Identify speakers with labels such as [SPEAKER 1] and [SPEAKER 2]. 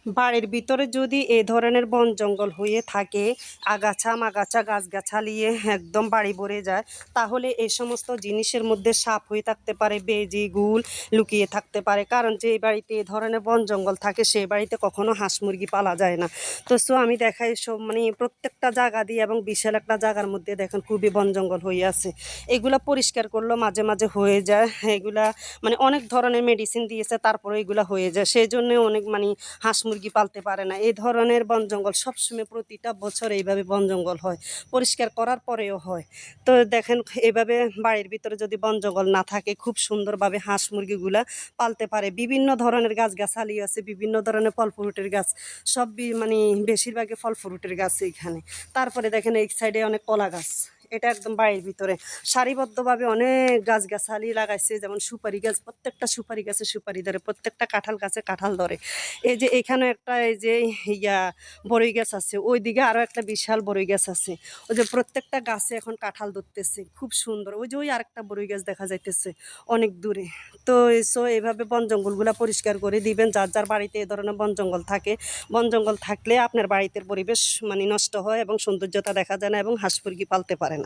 [SPEAKER 1] বাড়ির ভিতরে যদি এ ধরনের বন জঙ্গল হয়ে থাকে, আগাছা মাগাছা গাছগাছালিয়ে একদম বাড়ি ভরে যায়, তাহলে এই সমস্ত জিনিসের মধ্যে সাপ হয়ে থাকতে পারে, বেজি গুল লুকিয়ে থাকতে পারে। কারণ যে বাড়িতে এ ধরনের বন জঙ্গল থাকে সেই বাড়িতে কখনো হাঁস মুরগি পালা যায় না। তো আমি দেখাই সব মানে প্রত্যেকটা জায়গা দিয়ে এবং বিশাল একটা জায়গার মধ্যে দেখেন খুবই বন জঙ্গল হয়ে আছে। এগুলা পরিষ্কার করলেও মাঝে মাঝে হয়ে যায়। এগুলা মানে অনেক ধরনের মেডিসিন দিয়েছে, তারপরে এগুলা হয়ে যায়। সেই জন্য অনেক মানে হাঁস মুরগি পালতে পারে না। এই ধরনের বন জঙ্গল সবসময় প্রতিটা বছর এইভাবে বন জঙ্গল হয়, পরিষ্কার করার পরেও হয়। তো দেখেন এইভাবে বাড়ির ভিতরে যদি বন জঙ্গল না থাকে, খুব সুন্দরভাবে হাঁস মুরগিগুলা পালতে পারে। বিভিন্ন ধরনের গাছগাছালি আছে, বিভিন্ন ধরনের ফল ফ্রুটের গাছ, সব মানে বেশিরভাগই ফল ফ্রুটের গাছ এইখানে। তারপরে দেখেন এই সাইডে অনেক কলা গাছ, এটা একদম বাড়ির ভিতরে সারিবদ্ধভাবে অনেক গাছগাছালি লাগাইছে। যেমন সুপারি গাছ, প্রত্যেকটা সুপারি গাছে সুপারি ধরে, প্রত্যেকটা কাঁঠাল গাছে কাঁঠাল ধরে। এই যে এখানে একটা এই যে ইয়া বড়ই গাছ আছে, ওইদিকে আরো একটা বিশাল বড়ই গাছ আছে। ওই যে প্রত্যেকটা গাছে এখন কাঁঠাল ধরতেছে, খুব সুন্দর। ওই যে ওই আরেকটা বড়ই গাছ দেখা যাইতেছে অনেক দূরে। তো এইভাবে বন জঙ্গলগুলা পরিষ্কার করে দিবেন। যার যার বাড়িতে এ ধরনের বন জঙ্গল থাকে, বন জঙ্গল থাকলে আপনার বাড়িতে পরিবেশ মানে নষ্ট হয় এবং সৌন্দর্যতা দেখা যায় না, এবং হাঁস মুরগি পালতে পারেন।